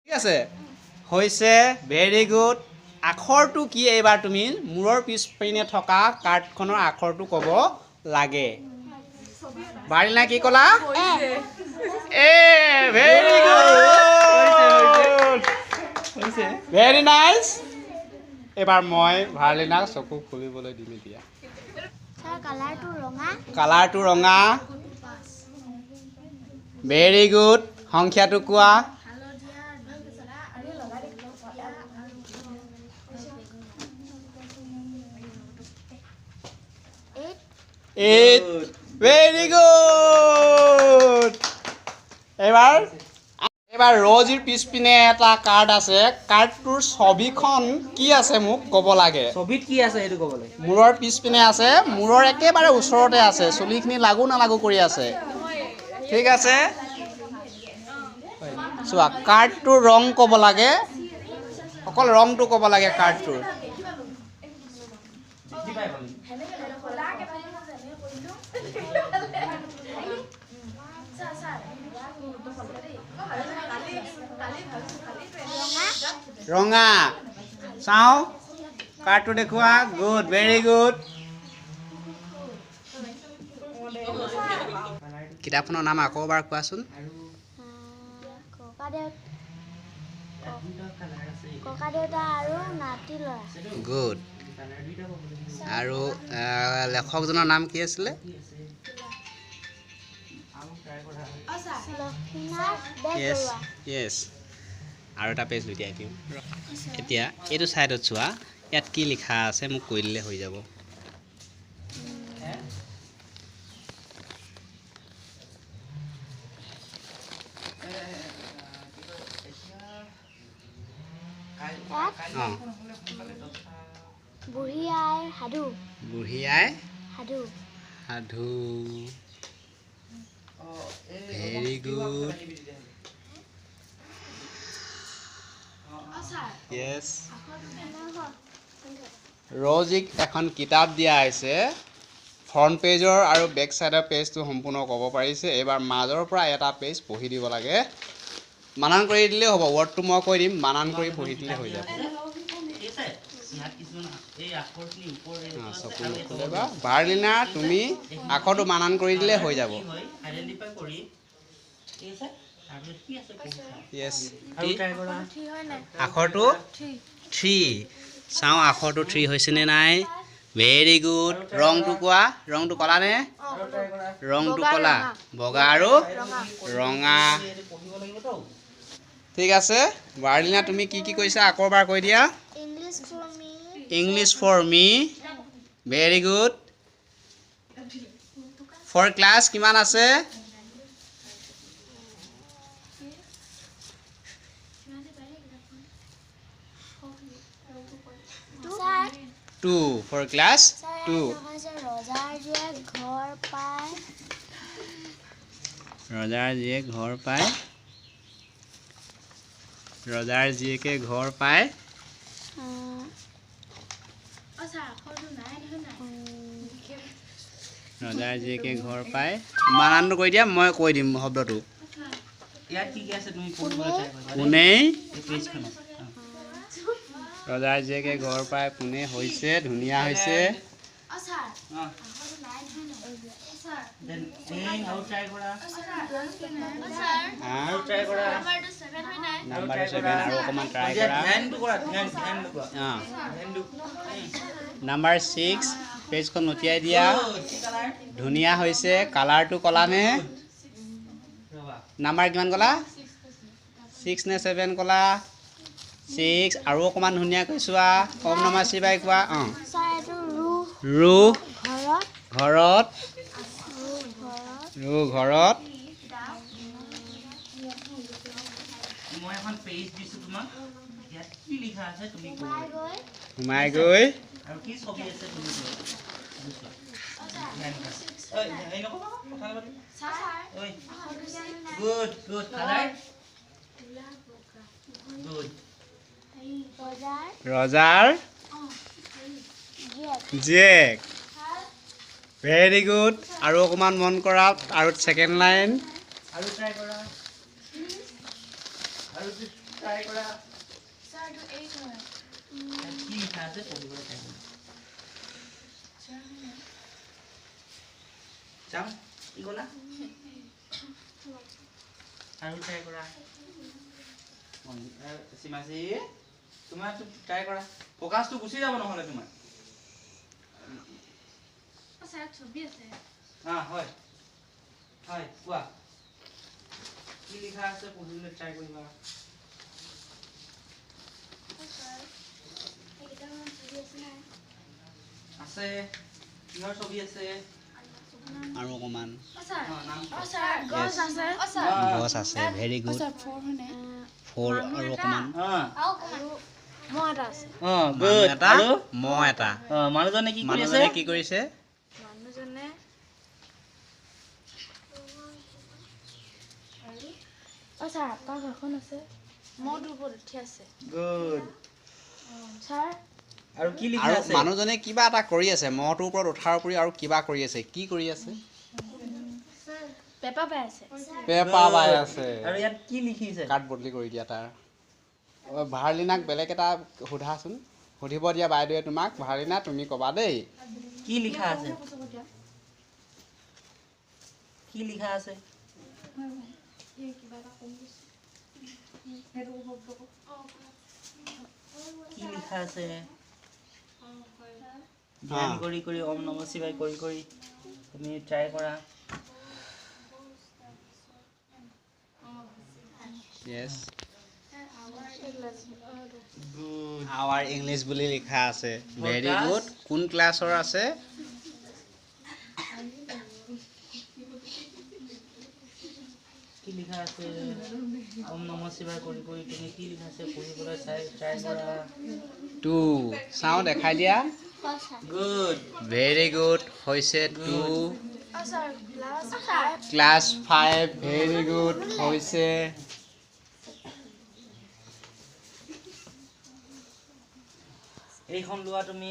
ঠিক আছে হৈছে ভেৰি গুড আখৰটো কি এইবাৰ তুমি মূৰৰ পিছপিনে থকা কাৰ্ডখনৰ আখৰটো ক'ব লাগে বাৰিনা কি ক'লা এ ভেৰি গুড ভেৰি নাইস এবাৰ মই ভাৰ্লিনাক চকু খুলিবলৈ দিম এতিয়া কালাৰটো ৰঙা ভেৰি গুড সংখ্যাটো কোৱা Eight. Very good. এবাৰ ৰজিৰ পিছপিনে এটা কাৰ্ড আছে কাৰ্ডটোৰ ছবিখন কি আছে মোক ক'ব লাগে ছবিত কি আছে সেইটো ক'ব লাগে মূৰৰ পিছপিনে আছে মূৰৰ একেবাৰে ওচৰতে আছে চুলিখিনি লাগু নালাগু কৰি আছে ঠিক আছে চোৱা কাৰ্ডটোৰ ৰং ক'ব লাগে অকল ৰংটো ক'ব লাগে কাৰ্ডটোৰ ৰঙা চাওঁ কাৰ্ডটো দেখুৱা গুড ভেৰি গুড কিতাপখনৰ নাম আকৌ এবাৰ কোৱাচোন গুড আৰু লেখকজনৰ নাম কি আছিলে য়েছ য়েছ আৰু এটা পেজ লুটিয়াই দিওঁ এতিয়া এইটো ছাইডত চোৱা ইয়াত কি লিখা আছে মোক কৈ দিলে হৈ যাব বুঢ়ী আই সাধু ভেৰি গুড য়েছ ৰজিক এখন কিতাপ দিয়া হৈছে ফ্ৰণ্ট পেজৰ আৰু বেক চাইডৰ পেজটো সম্পূৰ্ণ ক'ব পাৰিছে এইবাৰ মাজৰ পৰা এটা পেজ পঢ়ি দিব লাগে বানান কৰি দিলেই হ'ব ৱৰ্ডটো মই কৈ দিম বানান কৰি পঢ়ি দিলে হৈ যাব ভাৰ্লিনা তুমি আখৰটো বানান কৰি দিলে হৈ যাব আখৰটো 3 চাওঁ আখৰটো 3 হৈছেনে নাই ভেৰি গুড ৰংটো কোৱা ৰংটো ক'লা নে ৰংটো ক'লা বগা আৰু ৰঙা ঠিক আছে ভাৰ্লিনা তুমি কি কৈছা আকৌ এবাৰ কৈ দিয়া English for me very good for class কিমান আছে 2 for class 2 ৰজাৰ জীয়েকে ঘৰ পায় বানানটো কৈ দিয়া মই কৈ দিম শব্দটো কোনেই ৰজাৰ জীয়েকে ঘৰ পায় পোনে হৈছে ধুনীয়া হৈছে নাম্বাৰটো 7 আৰু অকণমান ট্ৰাই কৰা নাম্বাৰ 6 পেজখন লুটিয়াই দিয়া ধুনীয়া হৈছে কালাৰটো ক'লানে নাম্বাৰ কিমান ক'লা 6 নে 7 ক'লা 6 আৰু অকণমান ধুনীয়াকৈ চোৱা কম নম্বৰ চিবাই কোৱা ঘৰত সোমাই গৈ ৰজাৰ জীয়েক ভেৰি গুড আৰু অকণমান মন কৰা আৰু ছেকেণ্ড লাইন ট্ৰাই কৰা স্যাৰ তো এই নয় কি লিখা আছে পঢ়িবলৈ ট্ৰাই কৰা যাম কি ক'লা আৰু ট্ৰাই কৰা সীমাজী তোমাৰ ট্ৰাই কৰা ফোকাসটো গুচি যাব নহলে তোমাৰ স্যাৰ ছবি আছে হয় হয় কোৱা কি লিখা আছে পঢ়িবলৈ ট্ৰাই কৰিবা স্যাৰ এই কিটা ছবি আছে না আছে কিহৰ ছবি আছে আৰু অকমান স্যাৰ নাম স্যাৰ গছ আছে স্যাৰ গছ আছে ভেৰি গুড স্যাৰ ফোৰ হনে 4 আৰু অকমান আও মহাটা আছে গুড এটা আৰু ম এটা মানুহজনে কি কৰি আছে মানুহজনে কি কৰিছে মানুহজনে স্যাৰ আপনাৰ ঘৰখন আছে মধু উপৰ উঠি আছে গুড স্যাৰ আৰু কি লিখা আৰু আছে মানুহজনে কিবা এটা কৰি আছে মহটোৰ ওপৰত উঠাৰ উপৰি আৰু কিবা কৰি আছে কি কৰি আছে পেপা পাই আছে পেপা বাই আছে আৰু ইয়াত কি লিখিছে কাট বদলি কৰি দিয়া তাৰ ভাৰলিনাক বেলেগ এটা সোধাচোন সুধিব দিয়া বাইদেৱে তোমাক ভাৰলিনা তুমি ক'বা দেই কি লিখা আছে কি লিখা আছে কি লিখা আছে ধ্যান কৰি কৰি ওম নম শিৱায় কৰি কৰি তুমি ট্ৰাই কৰা yes গুড our english বুলি লিখা আছে ভেৰি Focus. গুড কোন ক্লাছৰ আছে কি লিখা আছে ওম নম শিৱায় কৰি কৰি তুমি কি লিখা আছে পঢ়িবলৈ ট্ৰাই কৰা 2 চাও দেখাই দিয়া গুড ভেৰি গুড হৈছে 2 স্যাৰ ক্লাছ 5 ভেৰি গুড হৈছে এইখন লোৱা তুমি